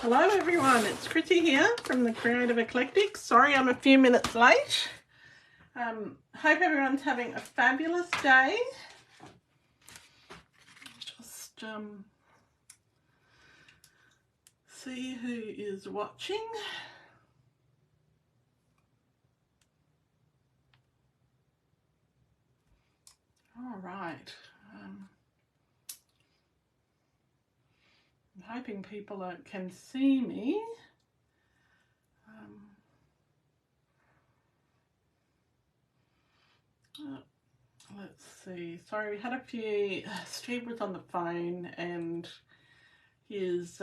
Hello everyone, it's Chrissy here from the Creative Eclectic. Sorry I'm a few minutes late. Hope everyone's having a fabulous day. Just see who is watching. All right. I'm hoping people can see me. Let's see. Sorry, we had a few. Steve was on the phone and his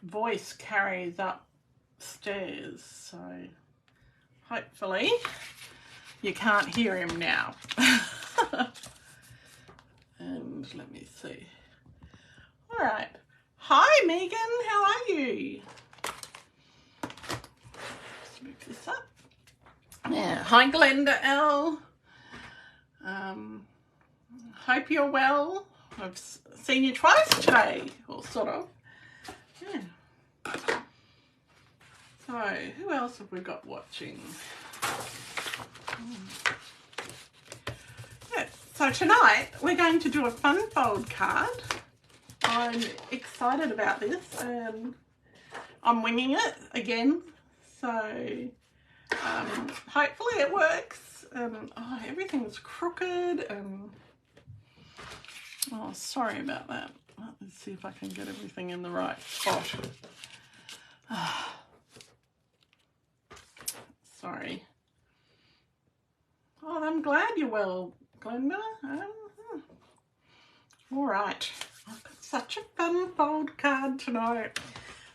voice carries upstairs, so hopefully you can't hear him now. And let me see. All right. Hi, Megan. How are you? Let's move this up. Yeah. Hi, Glenda L. Hope you're well. I've seen you twice today, or sort of. Yeah. So, who else have we got watching? Yeah. So tonight we're going to do a fun fold card. I'm excited about this and I'm winging it again, so hopefully it works. Oh, everything's crooked and oh, sorry about that. Let's see if I can get everything in the right spot. Sorry. Oh, I'm glad you're well, Glenda. All right. I've got such a fun fold card tonight.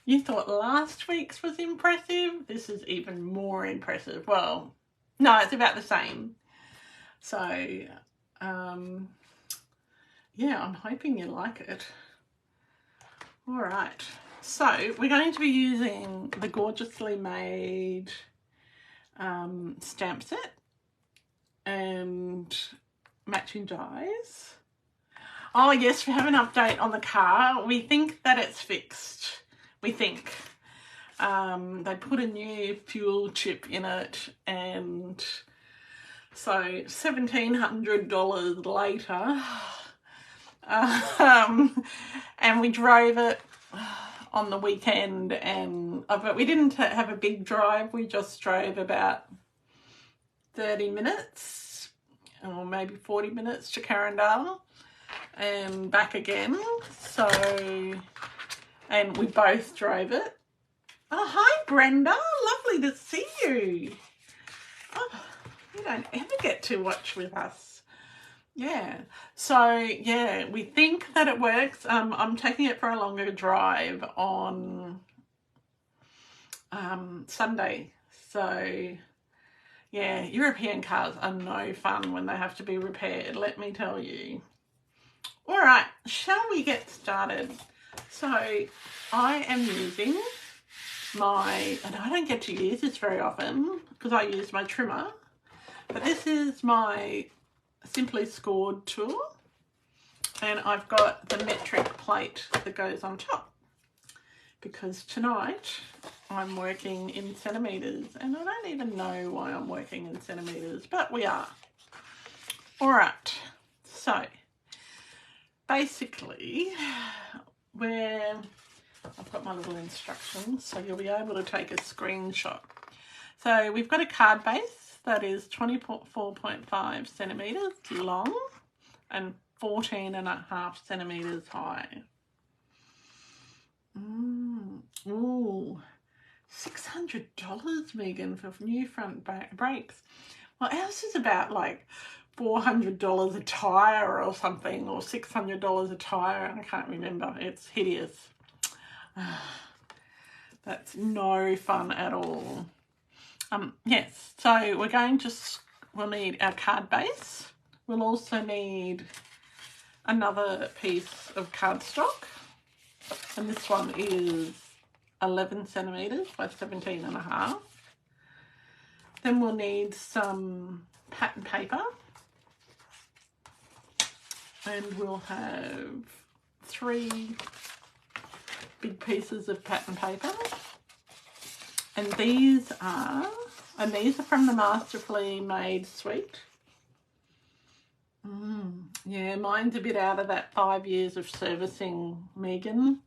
You thought last week's was impressive. This is even more impressive. Well, no, it's about the same. So, yeah, I'm hoping you like it. All right. So, we're going to be using the gorgeously made stamp set and matching dies. Oh yes, we have an update on the car. We think that it's fixed. We think. They put a new fuel chip in it, and so $1,700 later, and we drove it on the weekend, and but we didn't have a big drive. We just drove about 30 minutes or maybe 40 minutes to Carindale and back again. So, and we both drove it. Oh, hi Brenda, lovely to see you. Oh, you don't ever get to watch with us. Yeah, so yeah, we think that it works. I'm taking it for a longer drive on Sunday. So yeah, European cars are no fun when they have to be repaired, let me tell you. All right, shall we get started? So I am using my, and I don't get to use this very often because I use my trimmer, but this is my Simply Scored tool, and I've got the metric plate that goes on top because tonight I'm working in centimetres, and I don't even know why I'm working in centimetres, but we are. All right, so basically, I've got my little instructions, so you'll be able to take a screenshot. So we've got a card base that is 24.5 centimetres long and 14.5 centimetres high. Ooh, $600, Megan, for new front brakes. Well, ours is about like $400 a tyre or something, or $600 a tyre. I can't remember. It's hideous. That's no fun at all. Yes, so we're going to, we'll need our card base. We'll also need another piece of cardstock, and this one is 11 centimetres by 17.5. Then we'll need some pattern paper, and we'll have 3 big pieces of pattern paper. And these are from the Masterfully Made suite. Yeah, mine's a bit out of that 5 years of servicing, Megan.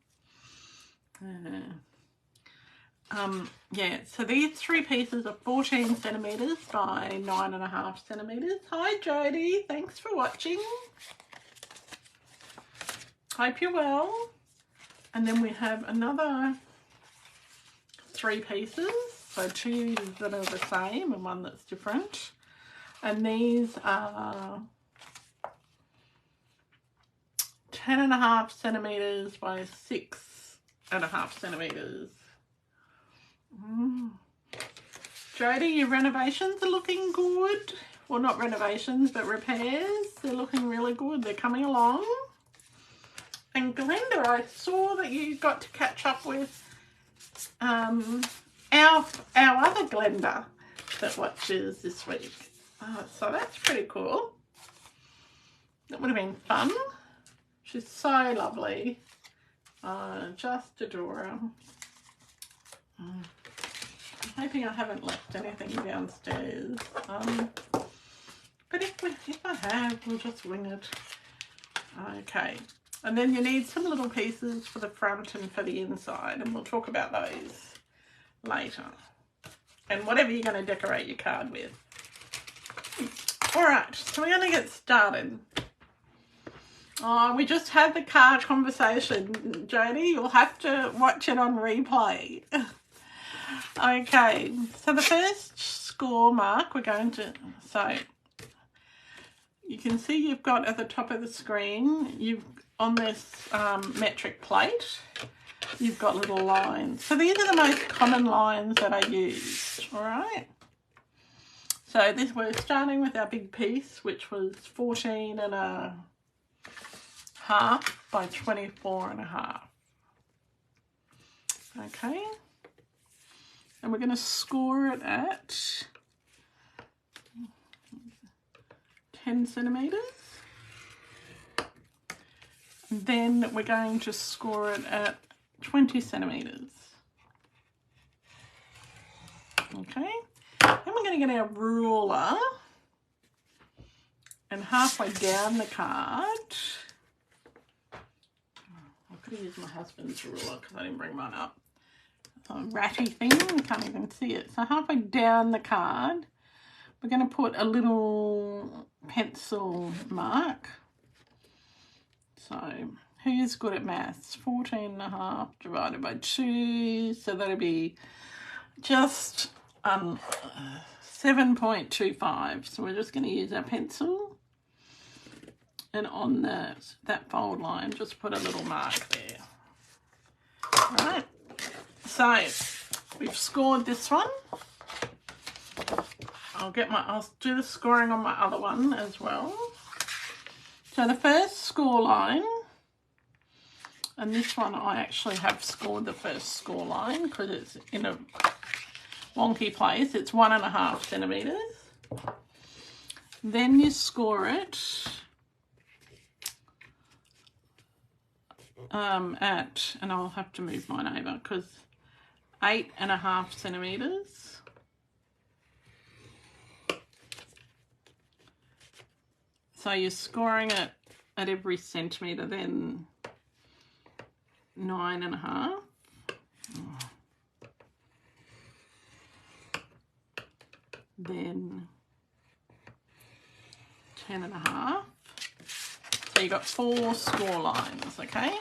Yeah, so these 3 pieces are 14 centimetres by 9.5 centimetres. Hi Jodie, thanks for watching. Hope you're well. And then we have another 3 pieces, so 2 that are the same and 1 that's different. And these are 10.5 centimetres by 6.5 centimetres. Jodie, your renovations are looking good. Well, not renovations, but repairs. They're looking really good. They're coming along. And Glenda, I saw that you got to catch up with our other Glenda that watches this week. So that's pretty cool. That would have been fun. She's so lovely. Just adore her. I'm hoping I haven't left anything downstairs. But if I have, we'll just wing it. Okay. And then you need some little pieces for the front and for the inside, and we'll talk about those later. And whatever you're going to decorate your card with. All right, so we're going to get started. Oh, we just had the card conversation, Jodie. You'll have to watch it on replay. Okay, so the first score mark we're going to, so you can see you've got at the top of the screen, on this metric plate, you've got little lines. So these are the most common lines that I use, all right? So we're starting with our big piece, which was 14.5 by 24.5. Okay. And we're going to score it at 10 centimetres. Then we're going to score it at 20 centimetres. Okay. Then we're going to get our ruler and halfway down the card, I could have used my husband's ruler because I didn't bring mine up. It's a ratty thing, you can't even see it. So halfway down the card, we're going to put a little pencil mark. So who's good at maths? 14.5 divided by 2, so that'll be just 7.25. So we're just going to use our pencil, and on that fold line, just put a little mark there. All right. So we've scored this one. I'll do the scoring on my other one as well. So the first score line, and this one I actually have scored the first score line because it's in a wonky place. It's 1.5 centimetres. Then you score it at, and I'll have to move mine over because 8.5 centimetres. So you're scoring it at every centimetre, then 9.5. Then 10.5. So you've got 4 score lines, okay?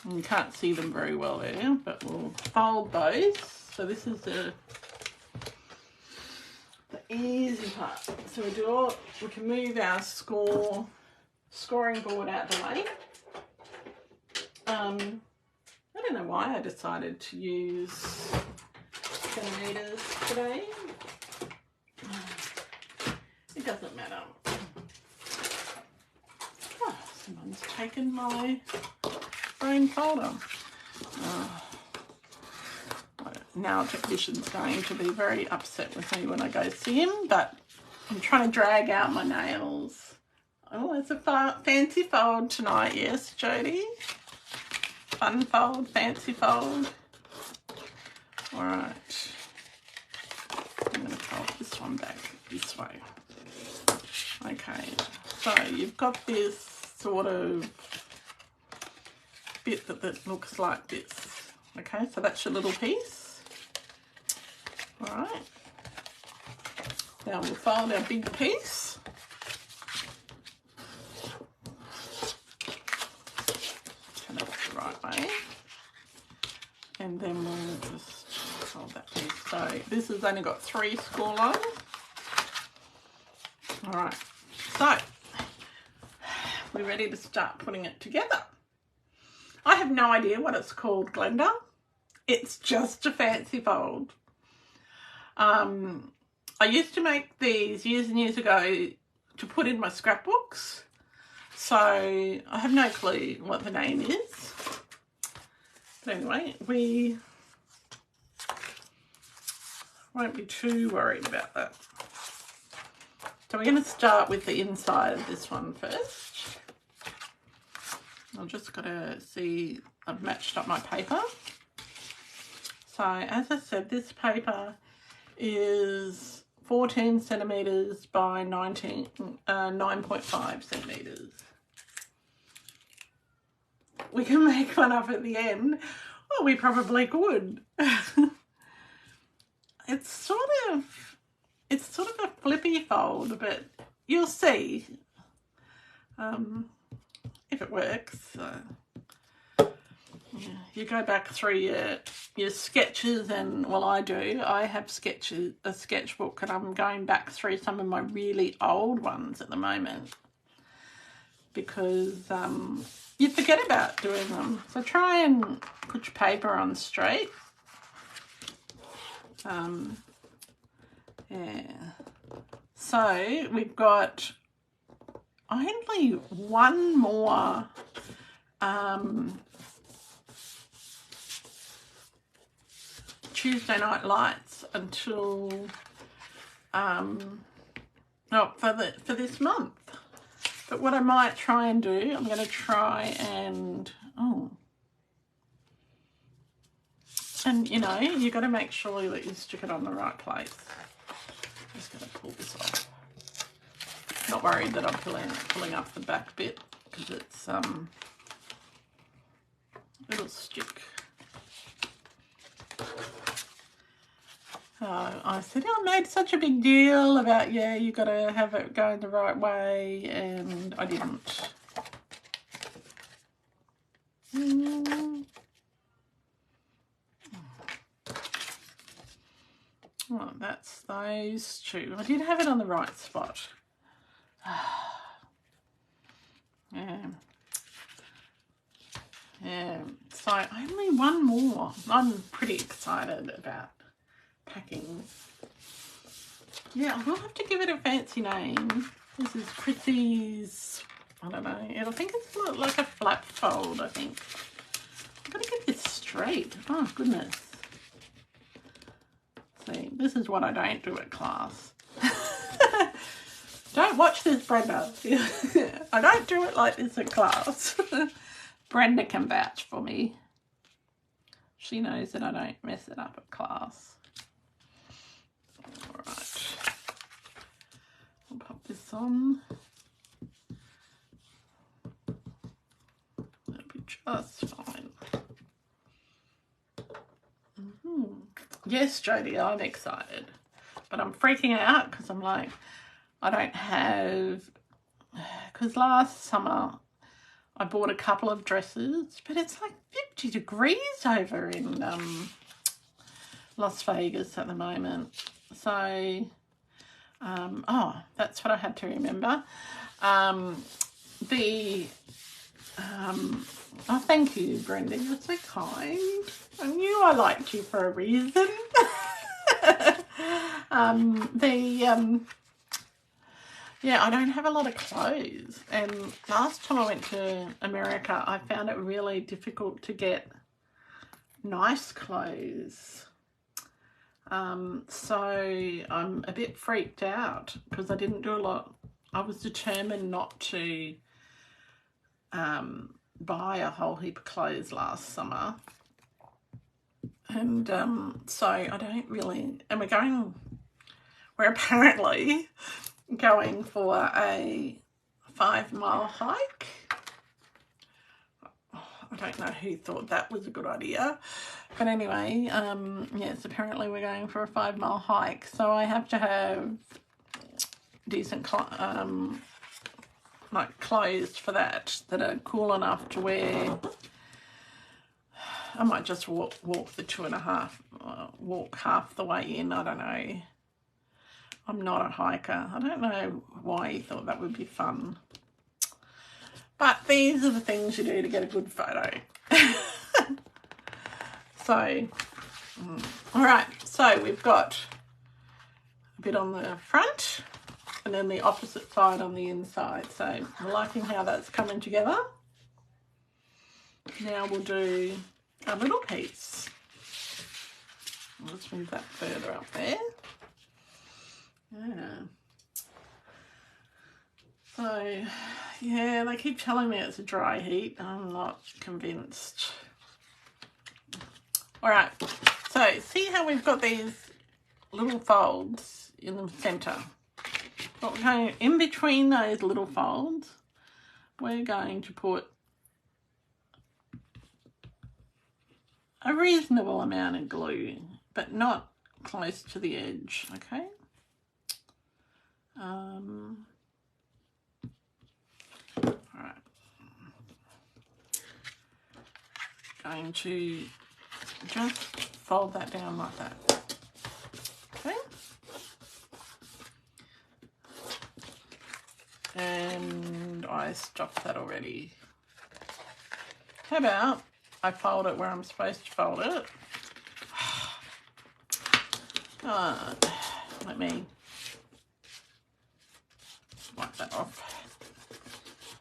And you can't see them very well there, but we'll fold those. So this is the easy part. So we can move our scoring board out the way. I don't know why I decided to use centimetres today. It doesn't matter. Oh, someone's taken my brain folder. Nail technician's going to be very upset with me when I go see him, but I'm trying to drag out my nails. Oh, it's a fancy fold tonight, yes, Jodie? fun fold, fancy fold. All right. I'm going to fold this one back this way. Okay, so you've got this sort of bit that looks like this. Okay, so that's your little piece. All right. Now we'll fold our big piece. Turn it the right way. And then we'll just fold that piece. So this has only got 3 score lines. All right, so we're ready to start putting it together. I have no idea what it's called, Glenda. It's just a fancy fold. I used to make these years and years ago to put in my scrapbooks. So I have no clue what the name is. But anyway, we won't be too worried about that. So we're going to start with the inside of this one first. I've just got to see I've matched up my paper. So as I said, this paper is 14 centimetres by 9.5 centimetres. We can make one up at the end. Well, we probably could. It's sort of a flippy fold, but you'll see if it works. Yeah, you go back through your sketches, and well, I have a sketchbook, and I'm going back through some of my really old ones at the moment because you forget about doing them. So try and put your paper on straight. Yeah. So we've got only one more Tuesday Night Lights until for this month. But what I might try and do, I'm going to try and you know, you got to make sure that you stick it on the right place. I'm just going to pull this off. Not worried that I'm pulling up the back bit because it's it'll stick. I said, I made such a big deal about, yeah, you got to have it going the right way, and I didn't. Oh, that's those two. I did have it on the right spot. Yeah. So only one more. I'm pretty excited about packing. Yeah, I will have to give it a fancy name. This is Chrissy's, I don't know. I think it's like a flap fold, I think. I've got to get this straight. Oh, goodness. See, this is what I don't do at class. Don't watch this, Brenda. I don't do it like this at class. Brenda can vouch for me. She knows that I don't mess it up at class. All right. I'll pop this on. That'll be just fine. Yes, Jodie, I'm excited. But I'm freaking out because I'm like, I don't have... Because last summer I bought a couple of dresses, but it's like 50 degrees over in Las Vegas at the moment. So, that's what I had to remember. Oh, thank you, Brenda. You're so kind. I knew I liked you for a reason. Yeah, I don't have a lot of clothes. And last time I went to America, I found it really difficult to get nice clothes. So I'm a bit freaked out because I didn't do a lot. I was determined not to buy a whole heap of clothes last summer. And so I don't really, and we're apparently going for a 5-mile hike. I don't know who thought that was a good idea. But anyway, yes, apparently we're going for a 5-mile hike. So I have to have decent like clothes for that are cool enough to wear. I might just walk the 2.5, walk half the way in. I don't know. I'm not a hiker. I don't know why he thought that would be fun. But these are the things you do to get a good photo. So, all right. So we've got a bit on the front and then the opposite side on the inside. So I'm liking how that's coming together. Now we'll do a little piece. Let's move that further up there. Yeah. So, yeah, they keep telling me it's a dry heat. I'm not convinced. All right. So, see how we've got these little folds in the centre? But we're going in between those little folds. We're going to put a reasonable amount of glue, but not close to the edge, okay? All right. Going to just fold that down like that, okay? And I stopped that already. How about I fold it where I'm supposed to fold it? Let me wipe that off.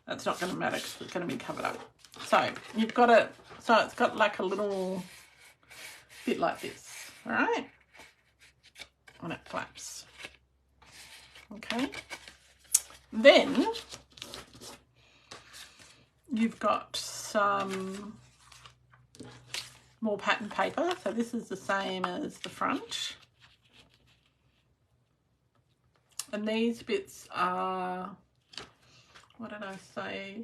That's not going to matter because it's going to be covered up. So you've got it, so it's got like a little bit like this, all right? And it flaps. Okay. Then you've got some more pattern paper. So this is the same as the front. And these bits are, what did I say?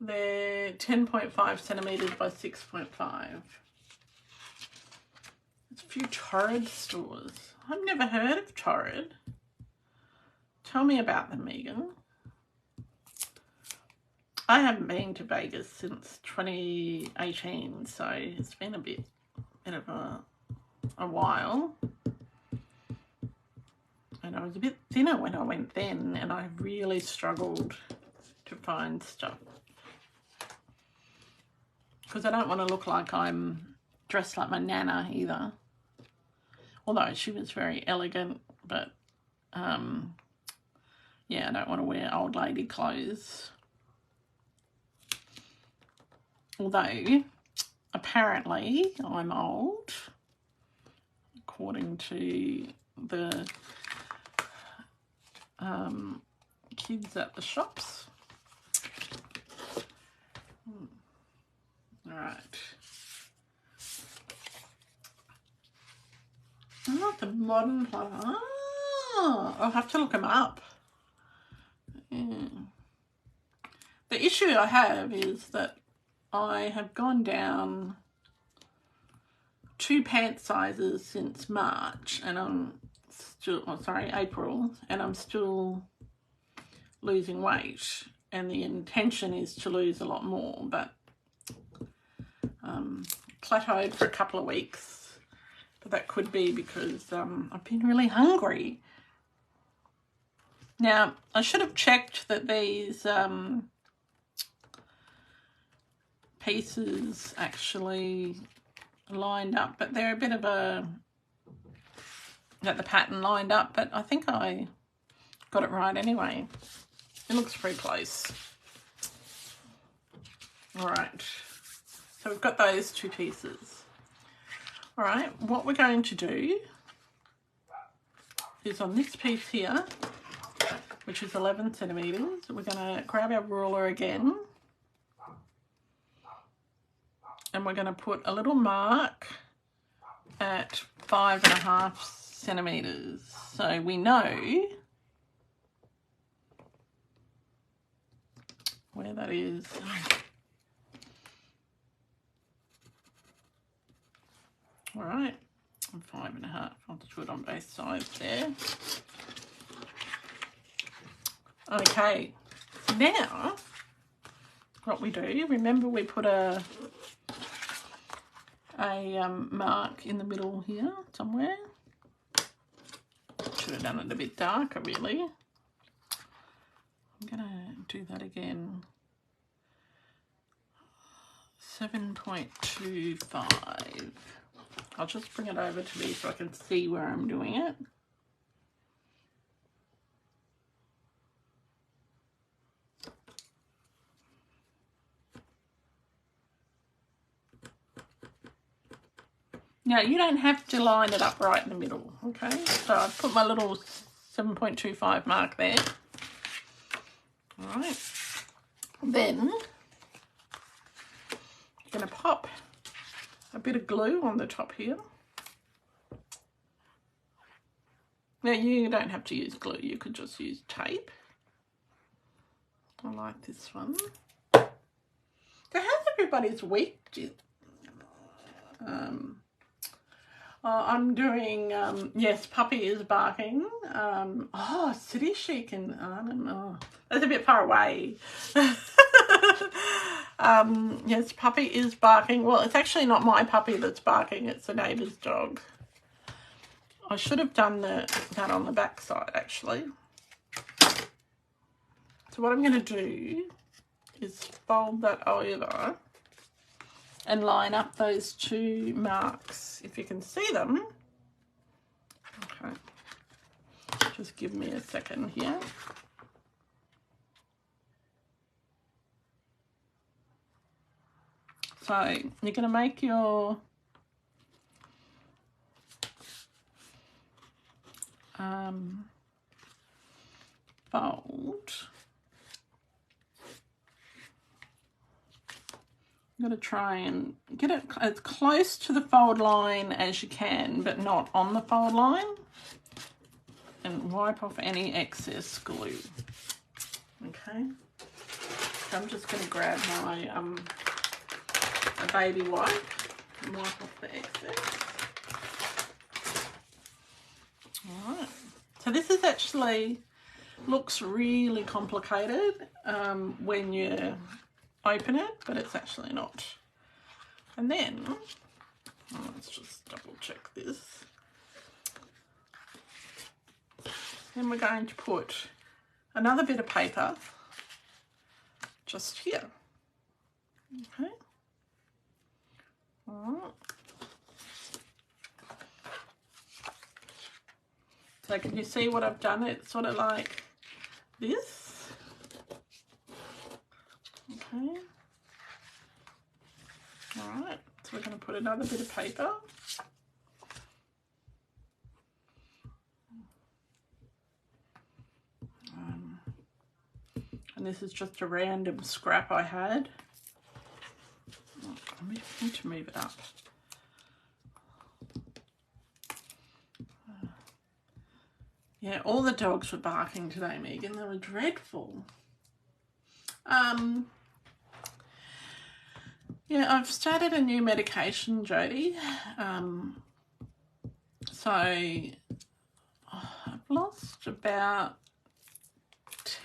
They're 10.5 centimetres by 6.5. There's a few Torrid stores. I've never heard of Torrid. Tell me about them, Megan. I haven't been to Vegas since 2018, so it's been a bit of a while. And I was a bit thinner when I went then, and I really struggled to find stuff. Because I don't want to look like I'm dressed like my nana either. Although she was very elegant, but yeah, I don't want to wear old lady clothes. Although, apparently, I'm old, according to the kids at the shops. All right. Oh, the modern planner. Oh, I'll have to look them up. Yeah. The issue I have is that I have gone down 2 pant sizes since March, and I'm still, oh, sorry, April, and I'm still losing weight, and the intention is to lose a lot more, but plateaued for a couple of weeks, but that could be because I've been really hungry. Now, I should have checked that these pieces actually lined up, but they're a bit of that the pattern lined up, but I think I got it right anyway. It looks pretty close. All right, so we've got those 2 pieces. All right, what we're going to do is on this piece here, which is 11 centimetres, we're going to grab our ruler again and we're going to put a little mark at 5.5 centimeters, so we know where that is. All right, and 5.5. I'll do it on both sides there. Okay, now what we do, remember we put a mark in the middle here somewhere. Should have done it a bit darker really. I'm gonna do that again. 7.25. I'll just bring it over to me so I can see where I'm doing it. Now, you don't have to line it up right in the middle, okay? So I've put my little 7.25 mark there. All right. Then you're going to pop a bit of glue on the top here. Now, you don't have to use glue. You could just use tape. I like this one. So how's everybody's week? I'm doing, yes, Puppy is barking. Oh, City Chic and, I don't know, that's a bit far away. Yes, Puppy is barking. Well, it's actually not my puppy that's barking, it's the neighbour's dog. I should have done that on the back side, actually. So what I'm going to do is fold that over and line up those two marks, if you can see them. Okay, just give me a second here. So you're going to make your fold. You've got to try and get it as close to the fold line as you can, but not on the fold line. And wipe off any excess glue. Okay. So I'm just going to grab my a baby wipe and wipe off the excess. All right. So this is actually looks really complicated when you open it, but it's actually not. And then let's just double check this. Then we're going to put another bit of paper just here. Okay. All right. So can you see what I've done? It's sort of like this. Okay. All right. So we're going to put another bit of paper. And this is just a random scrap I had. Oh, I need to move it up. Yeah, all the dogs were barking today, Megan. They were dreadful. Yeah, I've started a new medication, Jodie. So I've lost about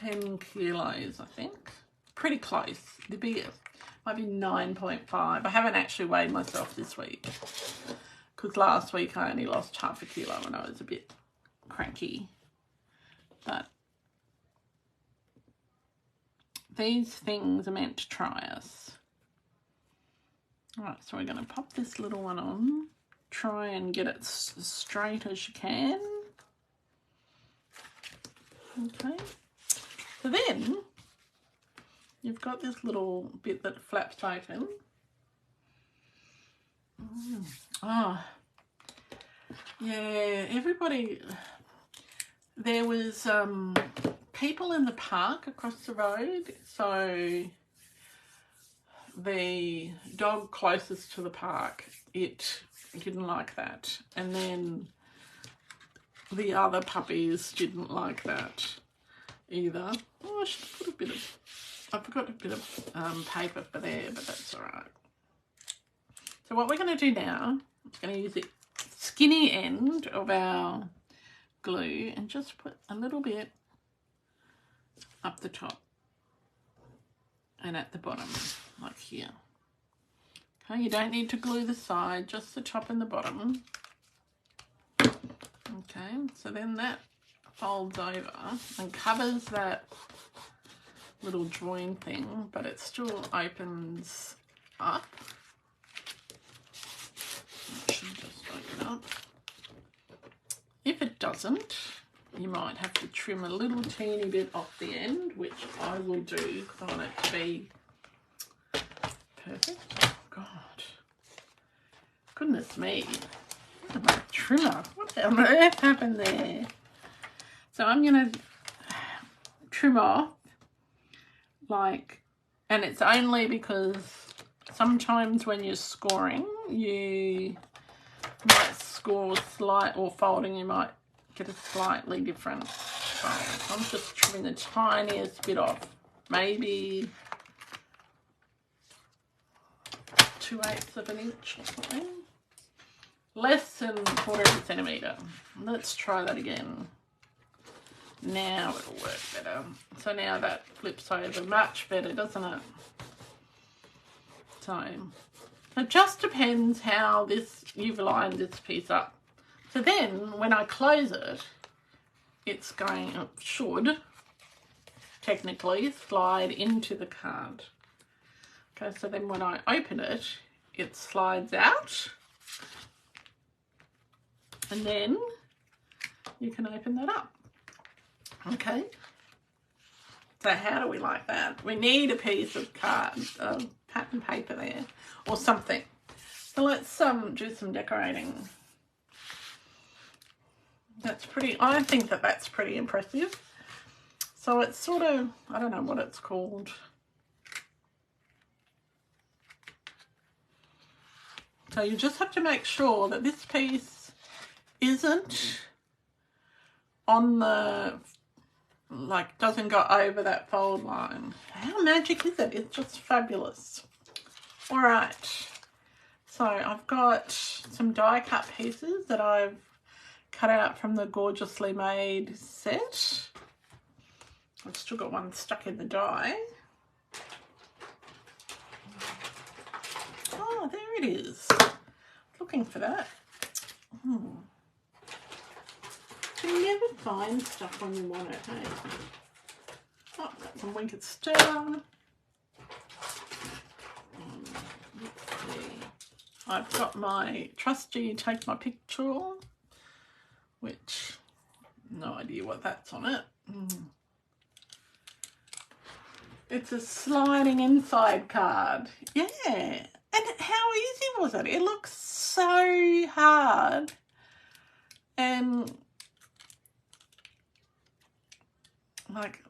10 kilos, I think. Pretty close. Might be 9.5. I haven't actually weighed myself this week because last week I only lost half a kilo and I was a bit cranky. But these things are meant to try us. All right, so we're going to pop this little one on. Try and get it as straight as you can. Okay. So then you've got this little bit that flaps open. Oh, yeah, everybody, there was people in the park across the road, so the dog closest to the park, it didn't like that. And then the other puppies didn't like that either. Oh, I should put a bit of, I forgot a bit of paper for there, but that's all right. So what we're going to do now, I'm going to use the skinny end of our glue and just put a little bit up the top and at the bottom, like here. Okay, you don't need to glue the side, just the top and the bottom. Okay, so then that folds over and covers that little join thing, but it still opens up. It should just open up. If it doesn't, you might have to trim a little teeny bit off the end, which I will do because I want it to be perfect. Oh God, goodness me, what about a trimmer? What on earth happened there? So I'm going to trim off, like, and it's only because sometimes when you're scoring, you might score slight, or folding, you might get a slightly different fold. So I'm just trimming the tiniest bit off, maybe 2/8 of an inch or something, less than 1/4 of a centimetre. Let's try that again. Now it'll work better. So now that flips over much better, doesn't it? So it just depends how you've lined this piece up. So then when I close it, it's going, it should technically slide into the card. Okay, so then when I open it, it slides out. And then you can open that up. Okay, so how do we like that? We need a piece of pattern paper there or something. So let's do some decorating. That's pretty, I think that's pretty impressive. So it's sort of, I don't know what it's called. So you just have to make sure that this piece isn't on the, like, doesn't go over that fold line. How magic is it? It's just fabulous. All right, so I've got some die cut pieces that I've cut out from the Gorgeously Made set. I've still got one stuck in the die. Oh, there it is. Looking for that. You never find stuff when you want it, hey? Oh, got some Winked Star. Let's see. I've got my Trust You Take My Picture, which, no idea what that's on it. It's a sliding inside card. Yeah. And how easy was it? It looks so hard. And like,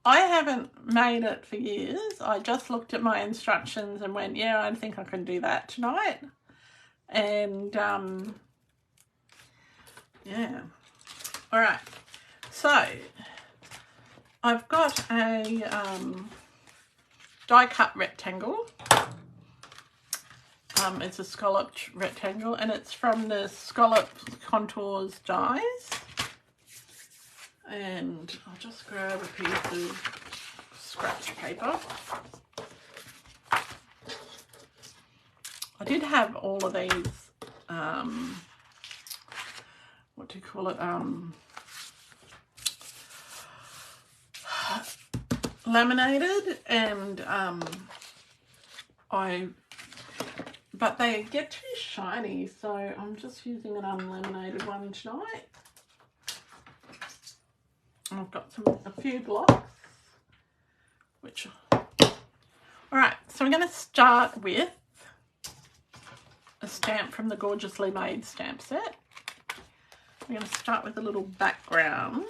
I haven't made it for years. I just looked at my instructions and went, yeah, I think I can do that tonight. And yeah. All right. So I've got a die cut rectangle. It's a scalloped rectangle and it's from the Scallop Contours dies. And I'll just grab a piece of scratch paper. I did have all of these, what do you call it, laminated, and but they get too shiny, so I'm just using an unlaminated one tonight. And I've got a few blocks, which, all right, so I'm going to start with a stamp from the Gorgeously Made stamp set. I'm going to start with a little background.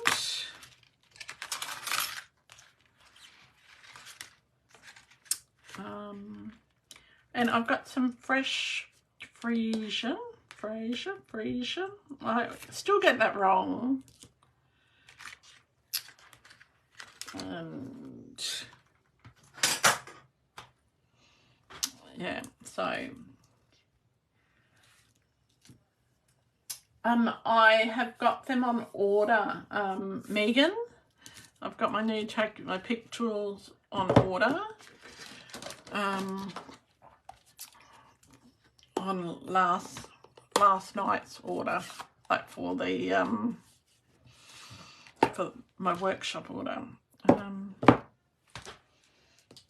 And I've got some fresh Frisian. I still get that wrong. And yeah, so I have got them on order, Megan. I've got my new my pick tools on order. On last night's order, like for the for my workshop order.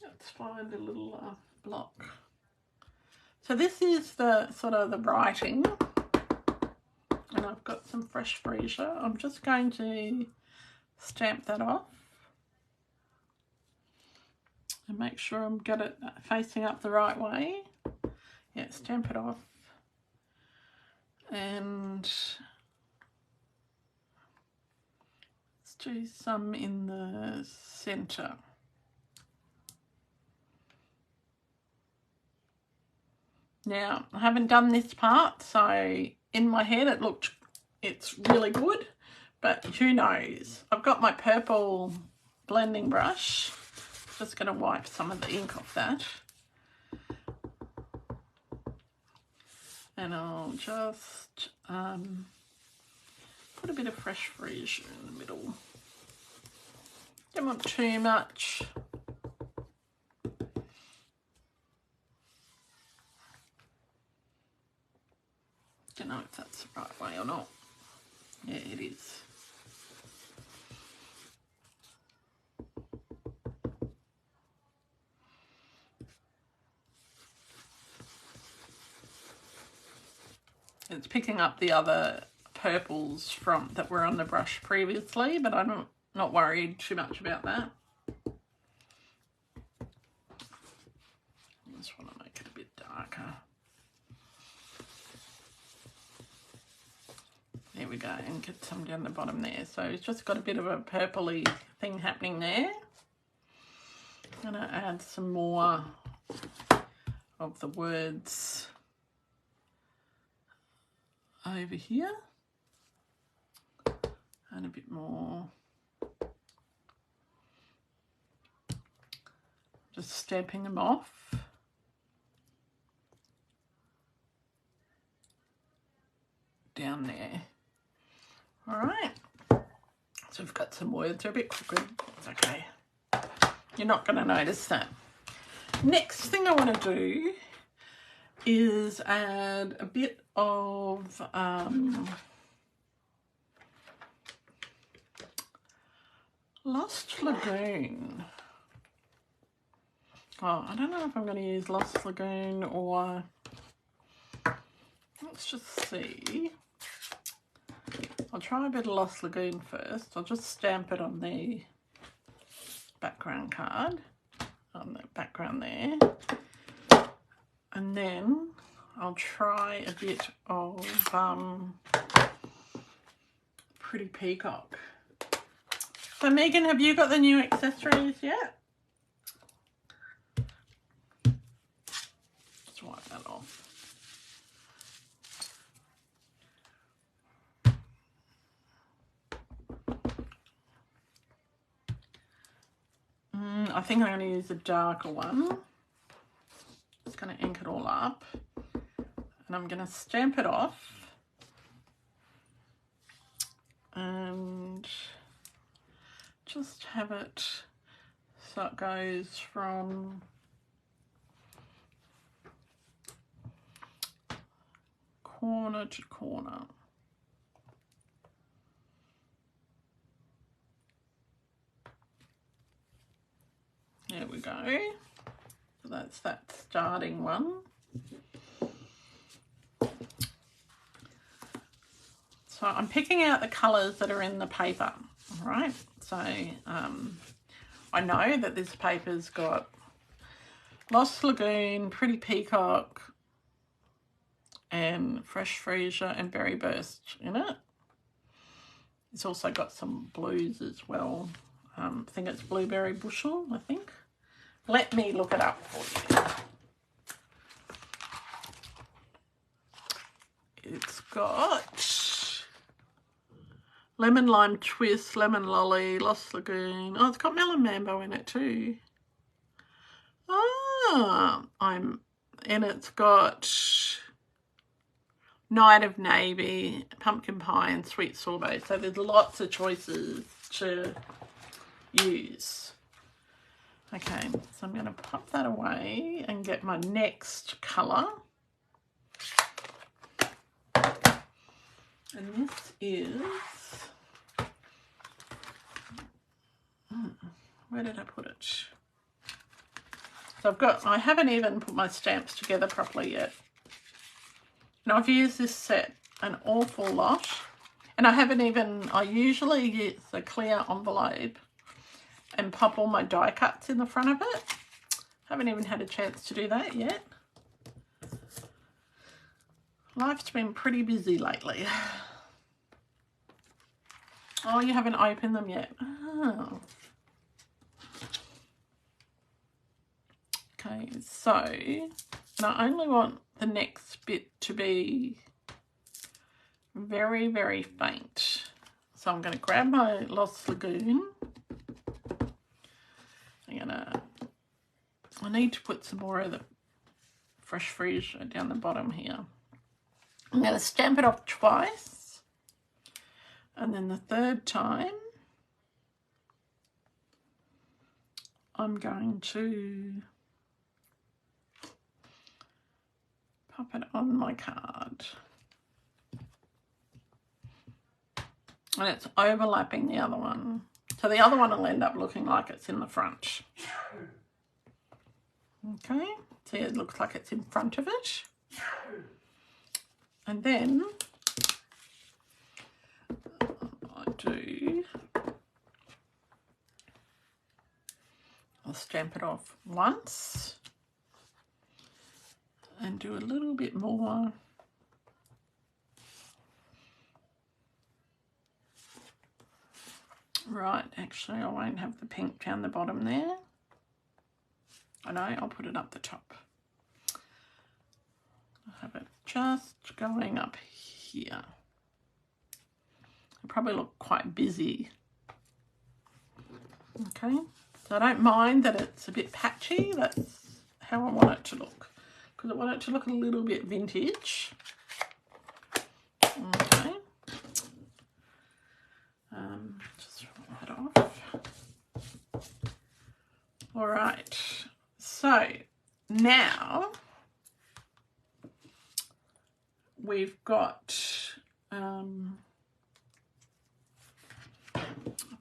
Let's find a little block. So this is the sort of the writing, and I've got some fresh freesia. I'm just going to stamp that off and make sure I'm got it facing up the right way. Yeah, stamp it off, and let's do some in the centre. Now, I haven't done this part, so in my head it's really good, but who knows? I've got my purple blending brush. Just going to wipe some of the ink off that. And I'll just put a bit of fresh freesia in the middle. Don't want too much. Don't know if that's the right way or not. Yeah, it is. It's picking up the other purples that were on the brush previously, but I'm not worried too much about that. I just want to make it a bit darker. There we go, and get some down the bottom there. So it's just got a bit of a purpley thing happening there. I'm going to add some more of the words over here, and a bit more. Just stamping them off. Down there. All right, so we've got some words. They're a bit crooked. It's okay. You're not going to notice that. Next thing I want to do is add a bit of Lost Lagoon. Oh, I don't know if I'm going to use Lost Lagoon or... Let's just see. I'll try a bit of Lost Lagoon first. I'll just stamp it on the background card, on the background there. And then I'll try a bit of Pretty Peacock. So Megan, have you got the new accessories yet? Let's wipe that off. I think I'm going to use a darker one. Just going to ink it all up, and I'm going to stamp it off and just have it so it goes from corner to corner. There we go. So that's that starting one. So I'm picking out the colours that are in the paper, all right? So I know that this paper's got Lost Lagoon, Pretty Peacock, and Fresh Freesia and Berry Burst in it. It's also got some blues as well. I think it's Blueberry Bushel, I think. Let me look it up for you. it's got lemon lime twist, lemon lolly, Lost Lagoon. Oh, it's got melon mambo in it too. And it's got Night of Navy, pumpkin pie, and sweet sorbet. So there's lots of choices to use. Okay, so I'm going to pop that away and get my next colour. And this is, where did I put it? So I haven't even put my stamps together properly yet. And I've used this set an awful lot. And I usually use a clear envelope and pop all my die cuts in the front of it. Haven't even had a chance to do that yet. Life's been pretty busy lately. Oh, you haven't opened them yet. Oh. Okay, so, and I only want the next bit to be very, very faint. So I'm going to grab my Lost Lagoon. I need to put some more of the fresh freesia down the bottom here. I'm going to stamp it off twice. And then the third time, I'm going to pop it on my card. And it's overlapping the other one. So the other one will end up looking like it's in the front. Okay, see, it looks like it's in front of it. And then I'll stamp it off once and do a little bit more. Right, actually I won't have the pink down the bottom there. I know, I'll put it up the top. I'll have it just going up here. It'll probably look quite busy. Okay, so I don't mind that it's a bit patchy. That's how I want it to look, because I want it to look a little bit vintage. Okay. Just rub that off. All right, so now we've got a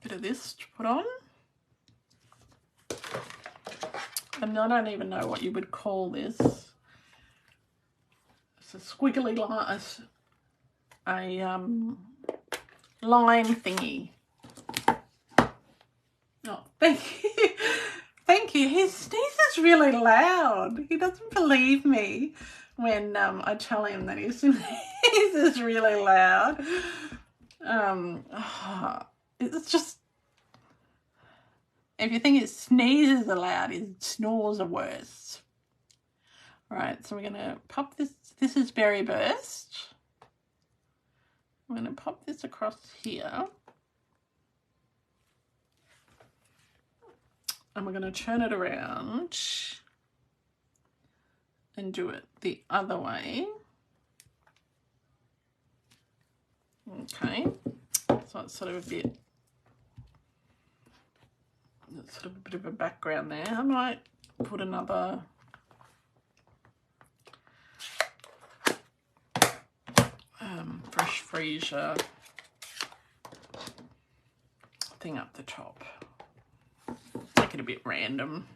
bit of this to put on. And I don't even know what you would call this. It's a squiggly line, line thingy. Oh, thank you. Thank you. He sneezes really loud. He doesn't believe me when I tell him that he sneezes really loud. It's just, if you think his sneezes are loud, his snores are worse. All right, so we're going to pop this. This is Berry Burst. I'm going to pop this across here. And we're going to turn it around and do it the other way. Okay, so it's sort of a bit, it's sort of a bit of a background there. I might put another fresh freesia thing up the top. Make it a bit random.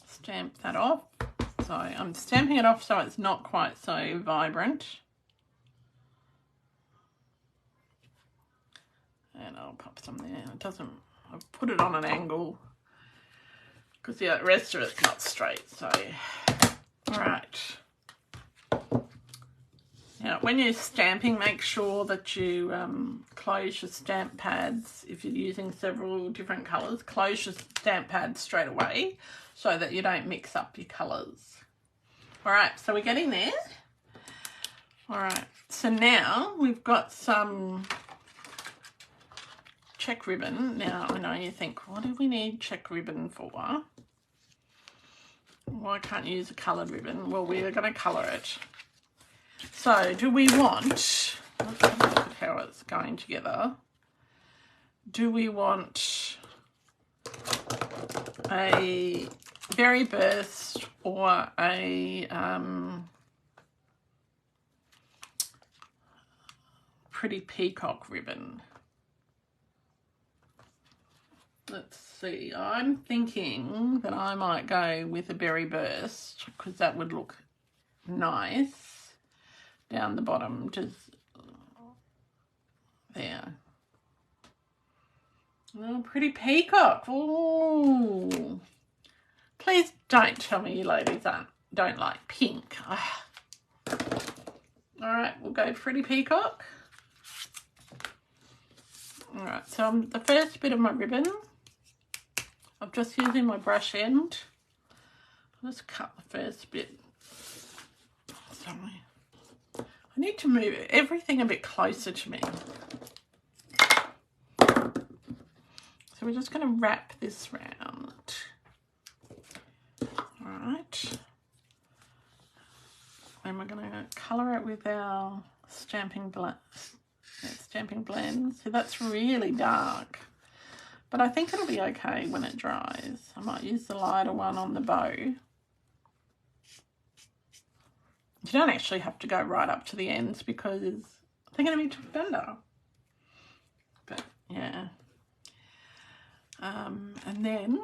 Stamp that off. So I'm stamping it off so it's not quite so vibrant. And I'll pop some there. It doesn't, I've put it on an angle because the rest of it's not straight. So, all right. Now, when you're stamping, make sure that you close your stamp pads. If you're using several different colours, close your stamp pads straight away so that you don't mix up your colours. All right, so we're getting there. All right, so now we've got some check ribbon. Now, I know you think, what do we need check ribbon for? Why can't you use a coloured ribbon? Well, we are going to colour it. So, do we want, let's have a look at how it's going together. Do we want a berry burst or a pretty peacock ribbon? Let's see, I'm thinking that I might go with a berry burst because that would look nice down the bottom, just there. Oh, pretty peacock. Oh, please don't tell me you ladies don't like pink. All right, we'll go pretty peacock. All right, so the first bit of my ribbon, I'm just using my brush end. I'll just cut the first bit. Sorry. I need to move everything a bit closer to me. So we're just going to wrap this round. All right. And we're going to colour it with our stamping blend. So that's really dark. But I think it'll be okay when it dries. I might use the lighter one on the bow. You don't actually have to go right up to the ends because they're going to be too under. But yeah. And then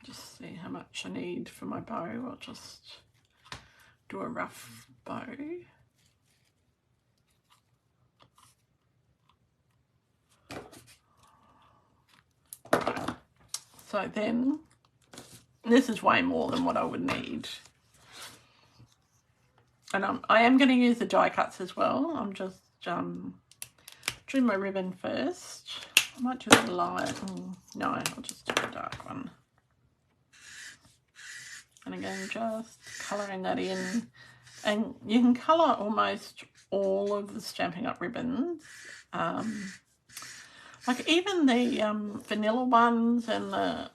just see how much I need for my bow. I'll just do a rough bow. So then, this is way more than what I would need. And I am going to use the die cuts as well. I'm just doing my ribbon first. I might do a light. No, I'll just do a dark one. And again, just colouring that in. And you can colour almost all of the Stampin' Up! Ribbons. Like even the vanilla ones and the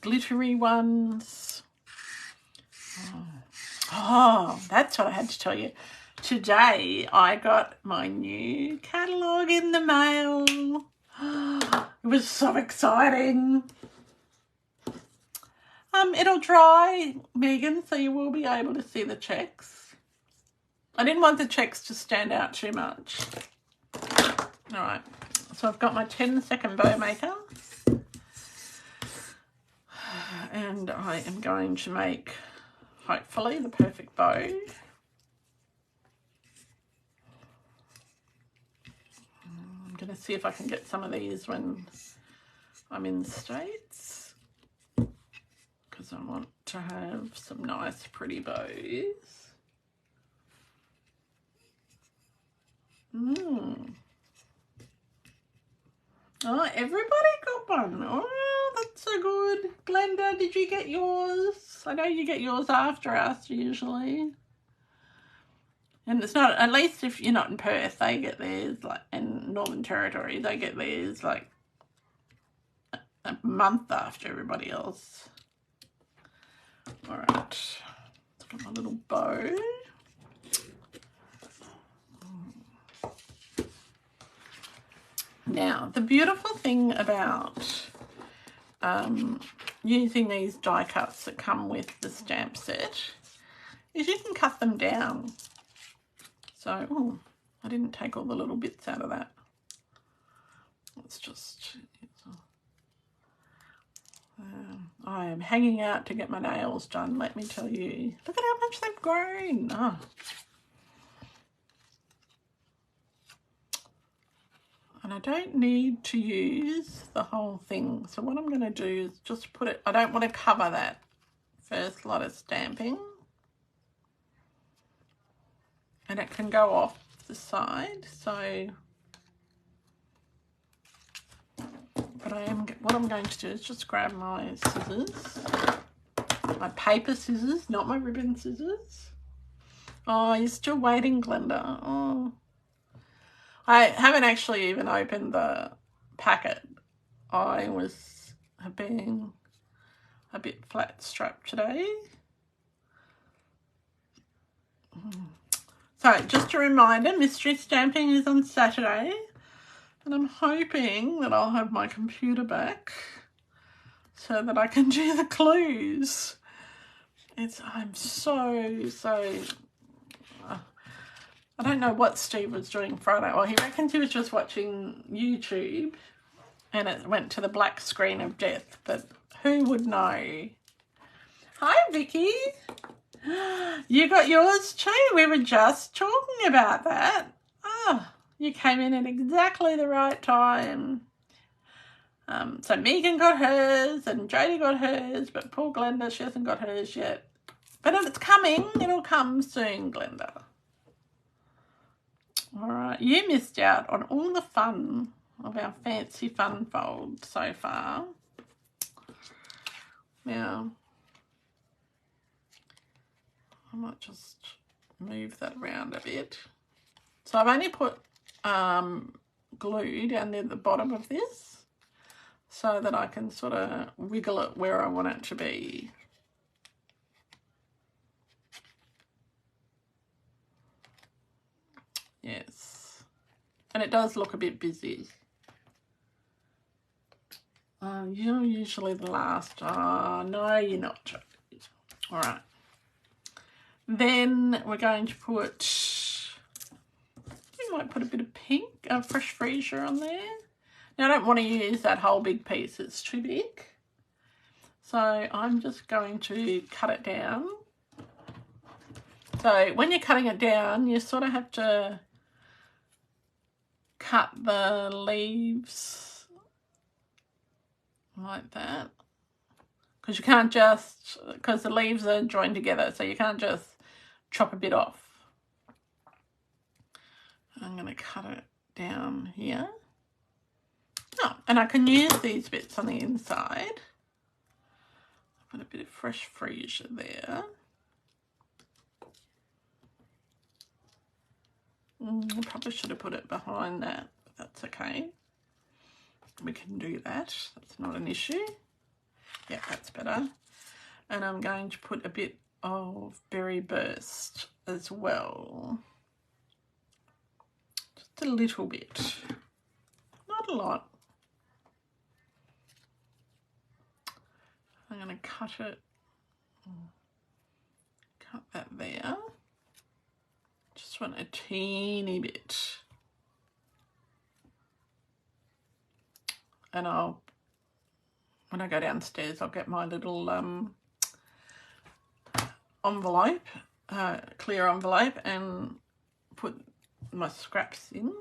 glittery ones. Oh, that's what I had to tell you. Today I got my new catalogue in the mail. It was so exciting. It'll dry, Megan, so you will be able to see the checks. I didn't want the checks to stand out too much. All right, so I've got my 10-second bow maker. And I am going to make, hopefully, the perfect bow. I'm going to see if I can get some of these when I'm in the States, because I want to have some nice, pretty bows. Oh, everybody got one. Oh, that's so good. Glenda, did you get yours? I know you get yours after us usually. And it's not, at least if you're not in Perth, they get theirs, like in Northern Territory, they get theirs like a month after everybody else. All right, let's get my little bow. Now, the beautiful thing about using these die cuts that come with the stamp set is you can cut them down. So, oh, I didn't take all the little bits out of that. Let's just... I am hanging out to get my nails done, let me tell you. Look at how much they've grown. Oh. And I don't need to use the whole thing. So what I'm going to do is just put it, I don't want to cover that first lot of stamping. And it can go off the side. So But what I'm going to do is just grab my scissors, my paper scissors, not my ribbon scissors. Oh, you're still waiting, Glenda. Oh, I haven't actually even opened the packet. I have been a bit flat strapped today. So just a reminder, mystery stamping is on Saturday, and I'm hoping that I'll have my computer back so that I can do the clues. I'm so I don't know what Steve was doing Friday. Well, he reckons he was just watching YouTube and it went to the black screen of death, but who would know? Hi, Vicky. You got yours too. We were just talking about that. Oh, you came in at exactly the right time. So Megan got hers and Jodie got hers, but poor Glenda, she hasn't got hers yet. But it's coming. It'll come soon, Glenda. All right. You missed out on all the fun of our fancy fun fold so far. Now, I might just move that around a bit. So I've only put glue down near the bottom of this so that I can sort of wiggle it where I want it to be. Yes. And it does look a bit busy. You're usually the last. No, you're not. All right. Then we're going to put, we might put a bit of pink, fresh freesia on there. Now I don't want to use that whole big piece, it's too big. So I'm just going to cut it down. So when you're cutting it down, you sort of have to cut the leaves like that. Because you can't just, because the leaves are joined together, so you can't just chop a bit off. I'm going to cut it down here. Oh, and I can use these bits on the inside. Put a bit of fresh freesia there. I probably should have put it behind that, but that's okay. We can do that. That's not an issue. Yeah, that's better. And I'm going to put a bit of berry burst as well. Just a little bit. Not a lot. I'm going to cut that there. Just want a teeny bit. And when I go downstairs, I'll get my little envelope, clear envelope, and put my scraps in.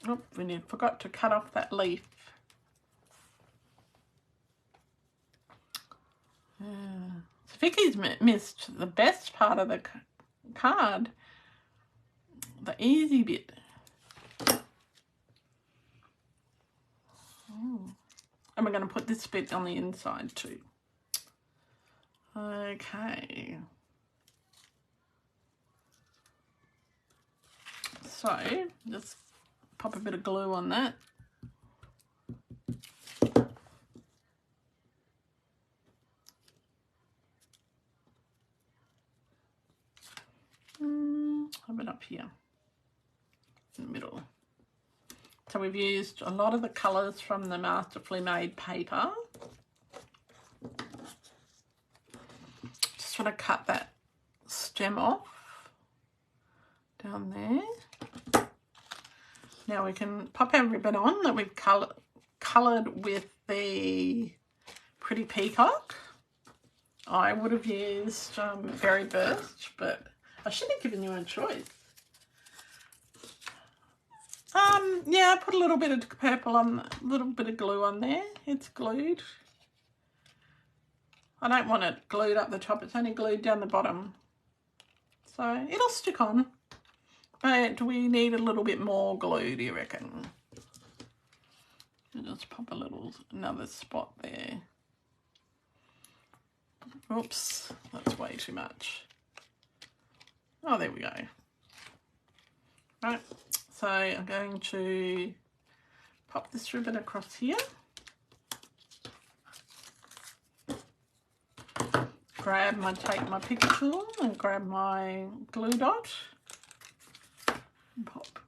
Oh, we forgot to cut off that leaf. So Vicky's missed the best part of the card, the easy bit. And we're going to put this bit on the inside too. Okay. So just pop a bit of glue on that. Have it up here in the middle. So we've used a lot of the colours from the Masterfully Made paper. Just want to cut that stem off down there. Now we can pop our ribbon on that we've coloured with the Pretty Peacock. I would have used Berry Burst, but I should have given you a choice. Yeah, I put a little bit of purple on, a little bit of glue on there. It's glued. I don't want it glued up the top. It's only glued down the bottom. So it'll stick on. But we need a little bit more glue, do you reckon? I'll just pop another spot there. Oops, that's way too much. Oh, there we go. Right, so I'm going to pop this ribbon across here. Take my picker tool and grab my glue dot and pop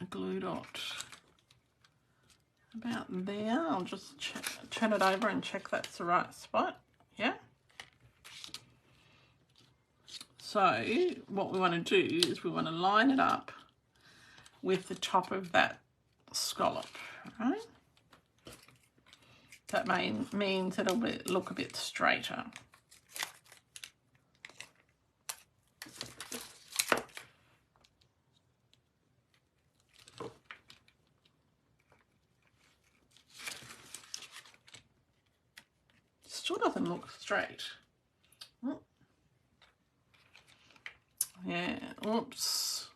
a glue dot about there. I'll just turn it over and check that's the right spot. Yeah. So what we want to do is we want to line it up with the top of that scallop, right? That means it'll look a bit straighter. Still doesn't look straight. Yeah, oops.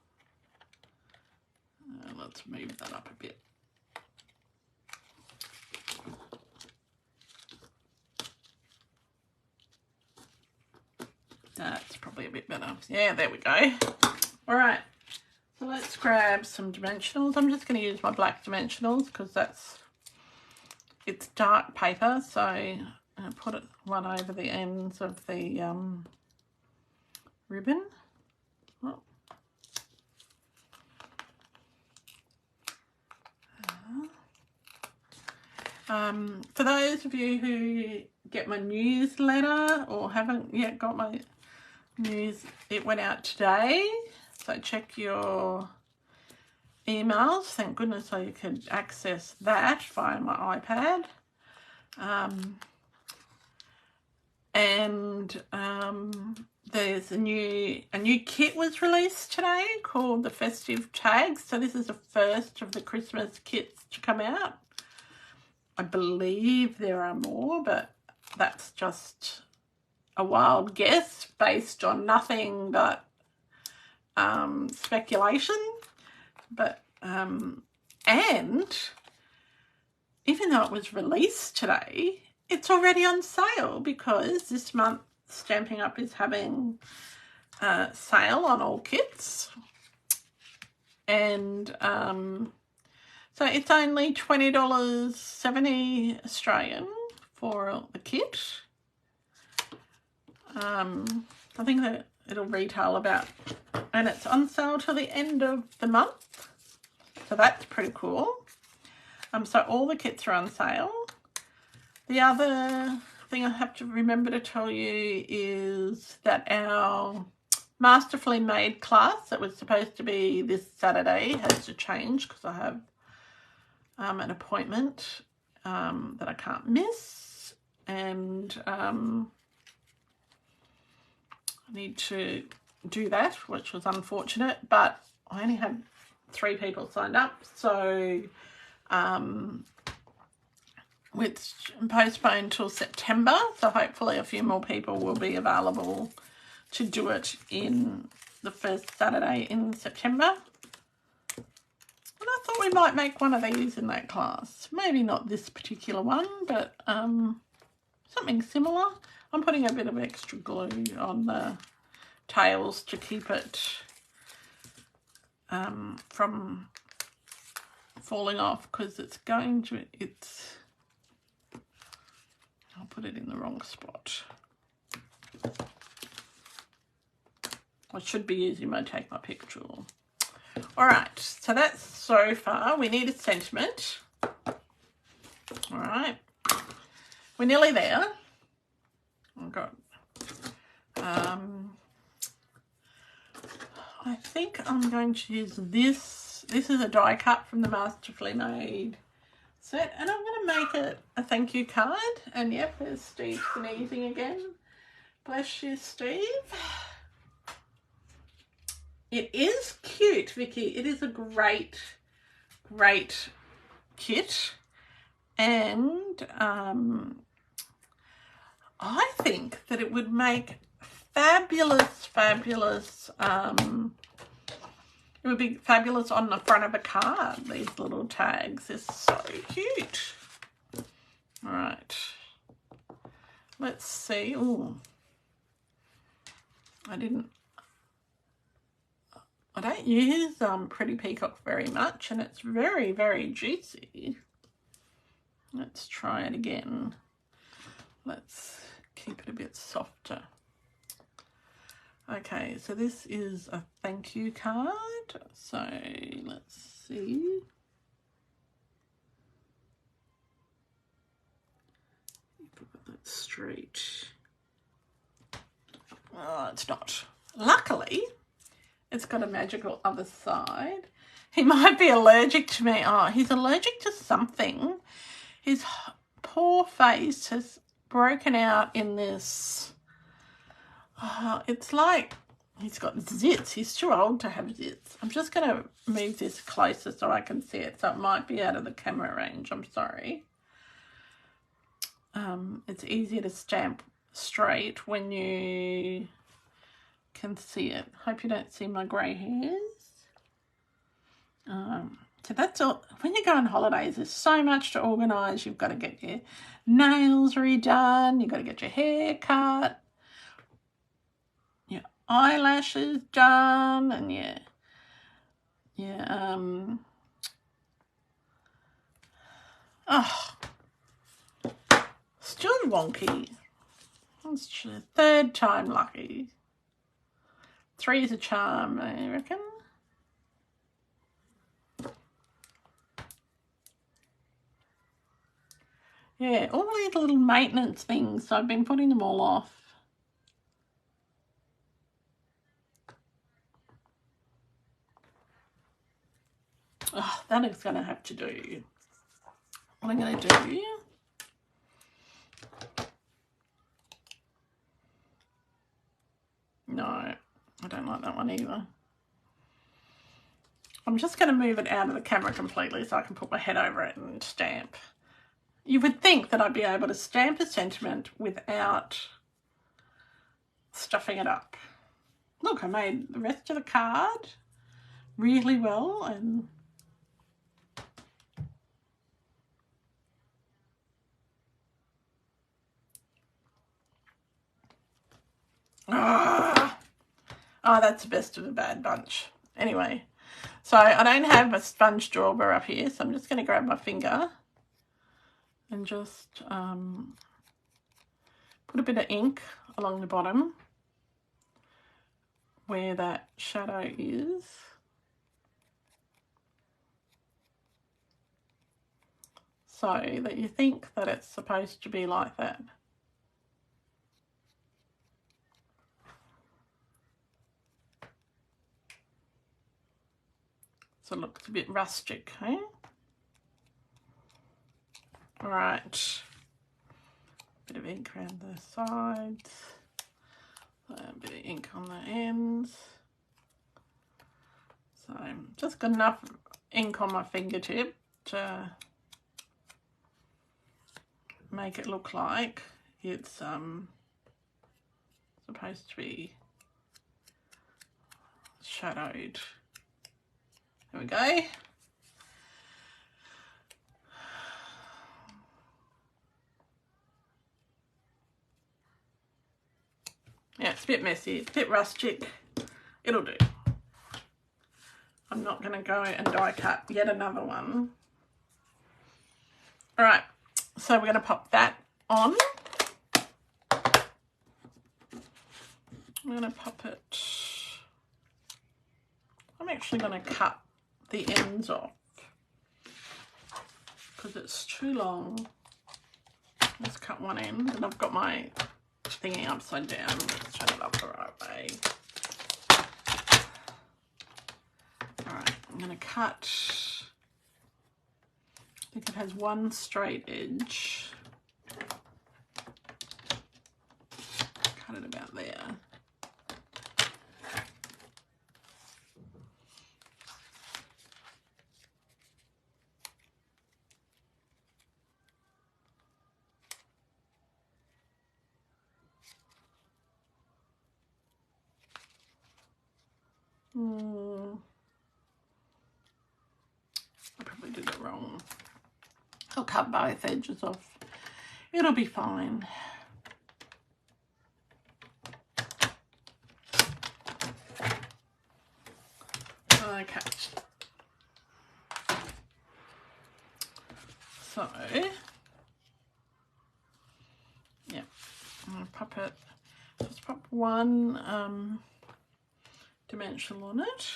Let's move that up a bit. That's probably a bit better. Yeah, there we go. All right, so let's grab some dimensionals. I'm just going to use my black dimensionals because it's dark paper, so I'll put one over the ends of the ribbon. For those of you who get my newsletter or haven't yet got my news, it went out today, so check your emails. Thank goodness I could access that via my iPad. There's a new kit was released today called the Festive Tags. So this is the first of the Christmas kits to come out. I believe there are more, but that's just a wild guess based on nothing but speculation. But and even though it was released today, it's already on sale because this month Stampin' Up is having a sale on all kits, and so it's only $20.70 Australian for the kit. I think that it'll retail about, and it's on sale till the end of the month, so that's pretty cool. So all the kits are on sale. The other thing I have to remember to tell you is that our Masterfully Made class that was supposed to be this Saturday has to change because I have an appointment that I can't miss, and I need to do that, which was unfortunate, but I only had 3 people signed up, so it's postponed till September, so hopefully a few more people will be available to do it in the first Saturday in September. And I thought we might make one of these in that class. Maybe not this particular one, but something similar. I'm putting a bit of extra glue on the tails to keep it from falling off, because I'll put it in the wrong spot. I should be using my Take My Pick tool. All right, so that's so far. We need a sentiment. All right, we're nearly there. Oh God. I think I'm going to use this. This is a die cut from the Masterfully Made set, and I'm going to make it a thank you card. And yep, there's Steve sneezing again. Bless you, Steve. It is cute, Vicky. It is a great kit, and I think that it would make fabulous It would be fabulous on the front of a card, these little tags. They're so cute. All right. Let's see. Oh, I don't use Pretty Peacock very much, and it's very, very juicy. Let's try it again. Let's keep it a bit softer. Okay, so this is a thank you card. So let's see. Put that straight. Oh, it's not. Luckily, it's got a magical other side. He might be allergic to me. Oh, he's allergic to something. His poor face has broken out in this. It's like he's got zits. He's too old to have zits. I'm just going to move this closer so I can see it. So it might be out of the camera range. I'm sorry. It's easier to stamp straight when you can see it. Hope you don't see my grey hairs. So that's all. When you go on holidays, there's so much to organise. You've got to get your nails redone. You've got to get your hair cut. Your eyelashes done. And still wonky. That's third time lucky. 3 is a charm, I reckon. Yeah, all these little maintenance things, so I've been putting them all off. Oh, that is going to have to do. What I'm going to do... No, I don't like that one either. I'm just going to move it out of the camera completely so I can put my head over it and stamp. You would think that I'd be able to stamp a sentiment without stuffing it up. Look, I made the rest of the card really well, and oh, that's the best of the bad bunch. Anyway, so I don't have a sponge drawer up here, so I'm just going to grab my finger and just put a bit of ink along the bottom where that shadow is. So that you think that it's supposed to be like that. So it looks a bit rustic, eh? All right. Bit of ink around the sides. A bit of ink on the ends. So just got enough ink on my fingertip to make it look like it's supposed to be shadowed. There we go. Yeah, it's a bit messy, it's a bit rustic. It'll do. I'm not going to go and die cut yet another one. All right, so we're going to pop that on. I'm going to pop it. I'm actually going to cut the ends off because it's too long. Just cut one end, and I've got my thingy upside down. Let's turn it up the right way. All right, I'm going to cut. I think it has one straight edge. Cut it about there. it wrong. I'll cut both edges off. It'll be fine. Okay. So, yeah, I'm going to pop it, just pop one dimensional on it.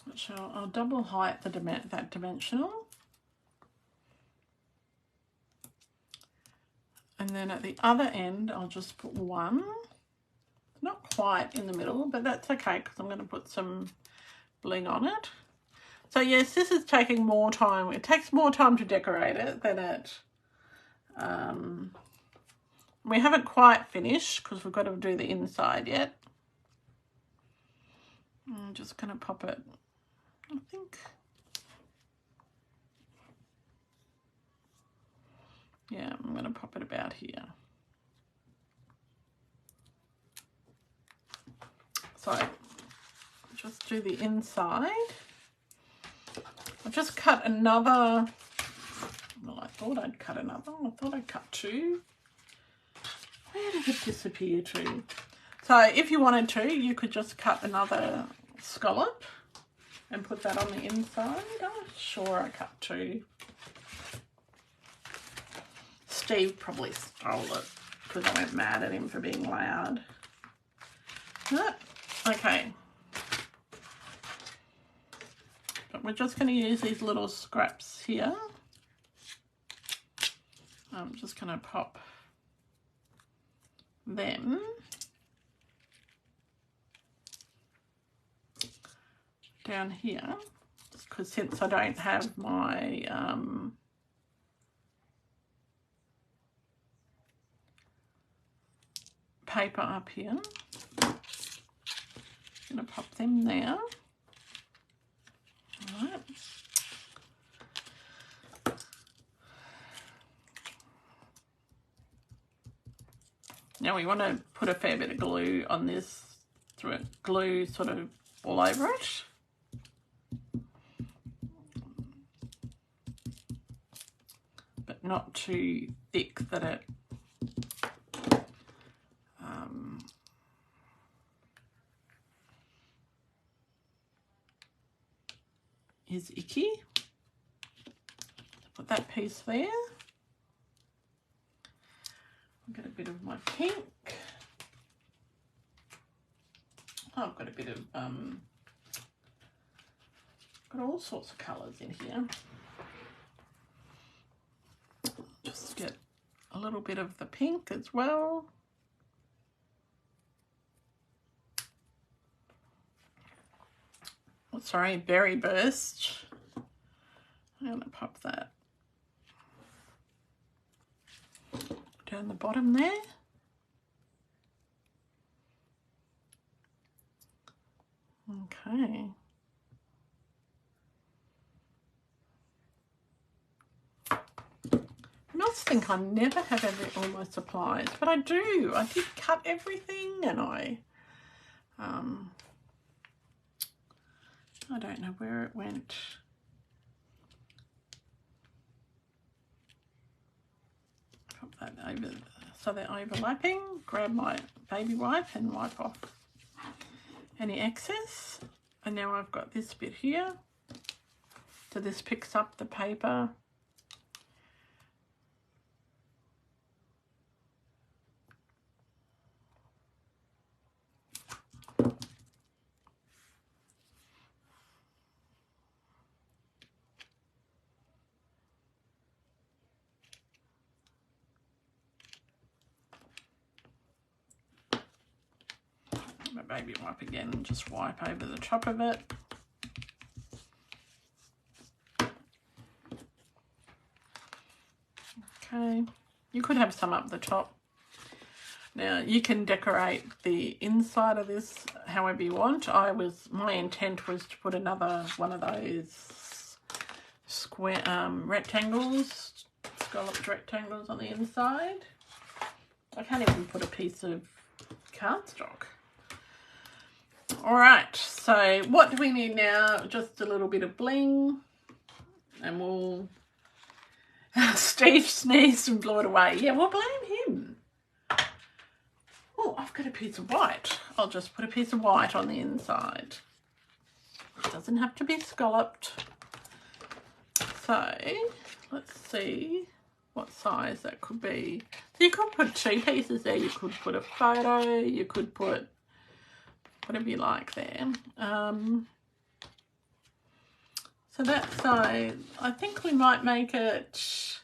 Which I'll double height that dimensional. And then at the other end, I'll just put one. Not quite in the middle, but that's okay because I'm going to put some bling on it. So yes, this is taking more time. It takes more time to decorate it than it... we haven't quite finished because we've got to do the inside yet. I'm just going to pop it, I think... yeah, I'm going to pop it about here. So, just do the inside. I've just cut another, well, I thought I'd cut another. I thought I'd cut two. Where did it disappear to? So, if you wanted to, you could just cut another scallop and put that on the inside. I'm sure I cut two. Steve probably stole it because I went mad at him for being loud. Okay. But we're just going to use these little scraps here. I'm just going to pop them down here, because since I don't have my paper up here, I'm going to pop them there. All right. Now we want to put a fair bit of glue on this, glue sort of all over it. But not too thick that it is icky. Put that piece there. I've got a bit of my pink. Oh, I've got a bit of got all sorts of colours in here. Just get a little bit of the pink as well. Oh, sorry, berry burst. I'm going to pop that down the bottom there. Okay. I must think I never have all my supplies, but I do. I did cut everything, and I don't know where it went. Pop that over so they're overlapping. Grab my baby wipe and wipe off any excess. And now I've got this bit here. So this picks up the paper. My baby wipe again and just wipe over the top of it. Okay, you could have some up the top. Now you can decorate the inside of this however you want. My intent was to put another one of those square rectangles, scalloped rectangles on the inside. I can't even put a piece of cardstock. All right, so what do we need now? Just a little bit of bling, and we'll... Steve sneezed and blew it away. Yeah, we'll blame him. Oh, I've got a piece of white. I'll just put a piece of white on the inside. It doesn't have to be scalloped. So, let's see what size that could be. So you could put 2 pieces there. You could put a photo. You could put whatever you like there. So that size, I think we might make it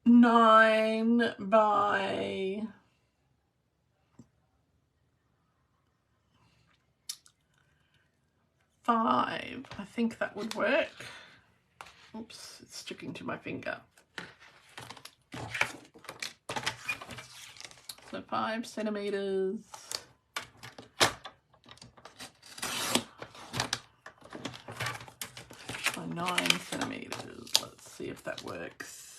9 by 5. I think that would work. Oops, it's sticking to my finger. So 5 centimeters. By 9 centimeters. Let's see if that works.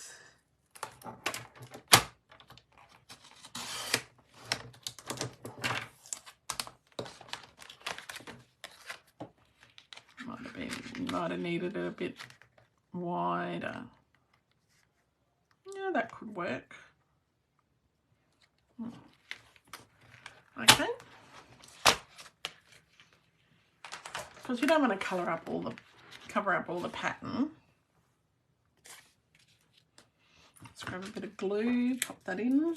Might have needed it a bit wider. Yeah, that could work. Okay. Because you don't want to cover up all the pattern. Let's grab a bit of glue, pop that in.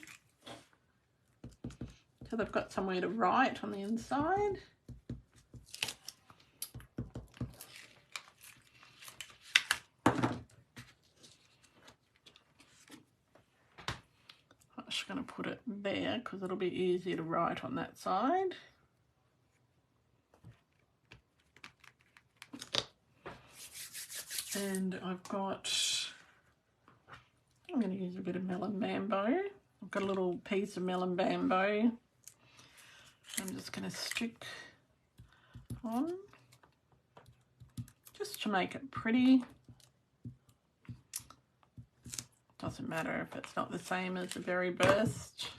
So they've got somewhere to write on the inside. I'm just going to put it there because it'll be easier to write on that side. And I'm going to use a bit of melon bamboo. I've got a little piece of melon bamboo. I'm just going to stick on just to make it pretty. Doesn't matter if it's not the same as the berry burst.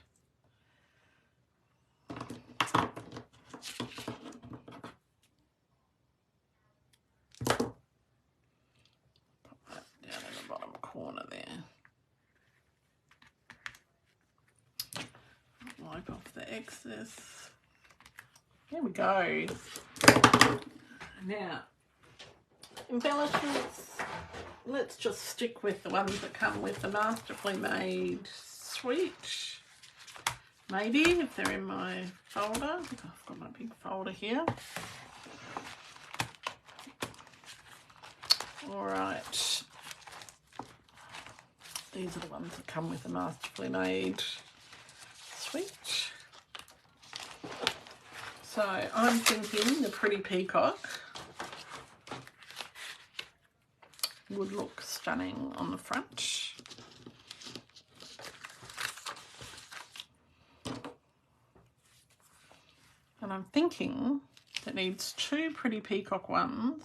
Corner there. Wipe off the excess. There we go. Now, embellishments. Let's just stick with the ones that come with the Masterfully Made Sweet. Maybe, if they're in my folder. I've got my big folder here. All right. These are the ones that come with the Masterfully Made Sweet. So I'm thinking the Pretty Peacock would look stunning on the front. And I'm thinking it needs 2 Pretty Peacock ones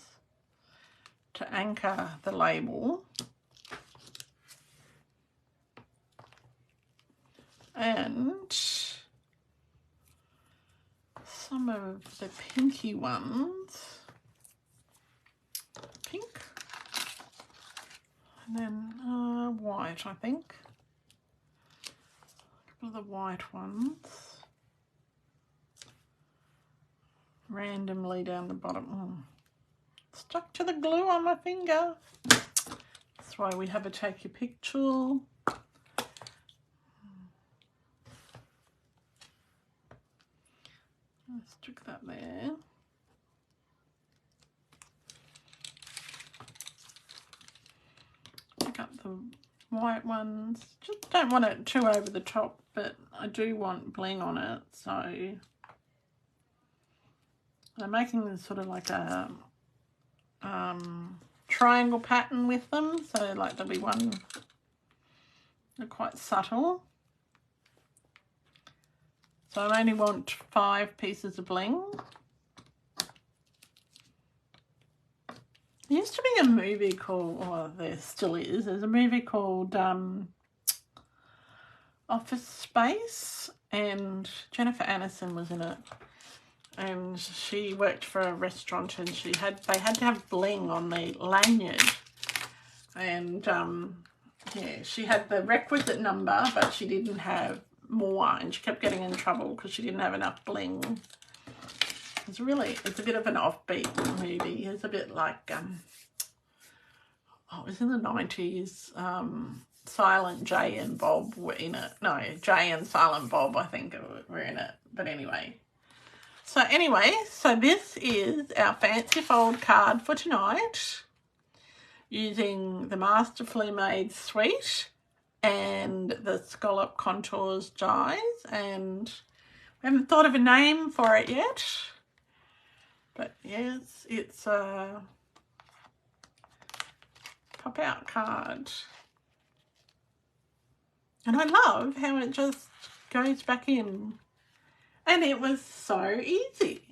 to anchor the label. And some of the pinky ones, pink, and then white, I think. A couple of the white ones randomly down the bottom. Stuck to the glue on my finger. That's why we have a take your pick tool. Stick that there. Pick up the white ones. Just don't want it too over the top, but I do want bling on it. So I'm making this sort of like a triangle pattern with them. So like there'll be one, they're quite subtle. So I only want 5 pieces of bling. There used to be a movie called, well, there still is, there's a movie called Office Space, and Jennifer Aniston was in it. and she worked for a restaurant, and they had to have bling on the lanyard, and yeah, she had the requisite number, but she didn't have more, and she kept getting in trouble because she didn't have enough bling. It's a bit of an offbeat movie. It's a bit like it was in the 90s. Silent Jay and Bob were in it. No, Jay and Silent Bob, I think, were in it. But anyway. So this is our fancy fold card for tonight, using the Masterfully Made Suite and the Scallop Contours dies. And we haven't thought of a name for it yet. But yes, it's a pop-out card. And I love how it just goes back in. And it was so easy.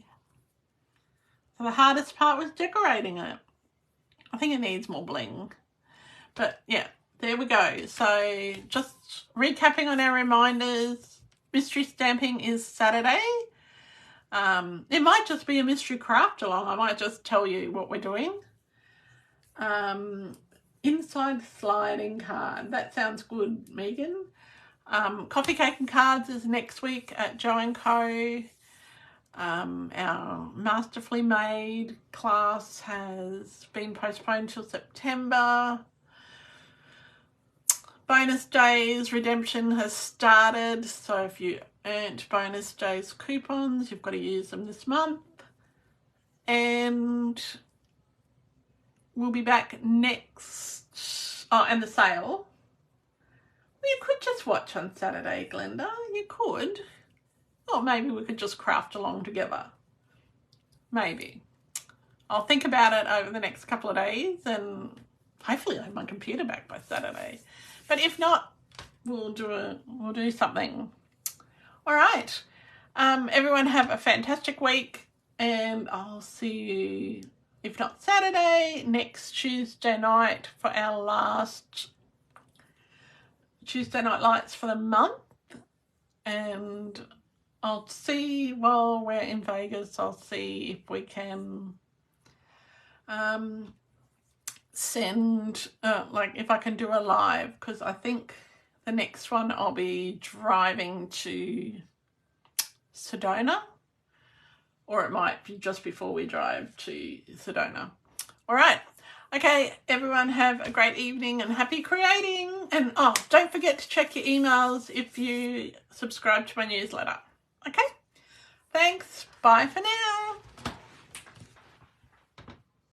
So the hardest part was decorating it. I think it needs more bling. But yeah, there we go. So just recapping on our reminders. Mystery stamping is Saturday. It might just be a mystery craft along. I might just tell you what we're doing. Inside sliding card. That sounds good, Megan. Coffee Cake and Cards is next week at Joe & Co. Our Masterfully Made class has been postponed till September. Bonus Days redemption has started. So if you earned Bonus Days coupons, you've got to use them this month. And we'll be back next. Oh, and the sale. Well, you could just watch on Saturday, Glenda. You could. Or maybe we could just craft along together. Maybe. I'll think about it over the next couple of days, and hopefully I have my computer back by Saturday. But if not, we'll do something. All right. Everyone have a fantastic week, and I'll see you, if not Saturday, next Tuesday night for our last Tuesday Night Lights for the month. And I'll see, while we're in Vegas, I'll see if we can send, if I can do a live, because I think the next one I'll be driving to Sedona, or it might be just before we drive to Sedona. All right. Okay, everyone have a great evening and happy creating. And don't forget to check your emails if you subscribe to my newsletter. Okay, thanks. Bye for now.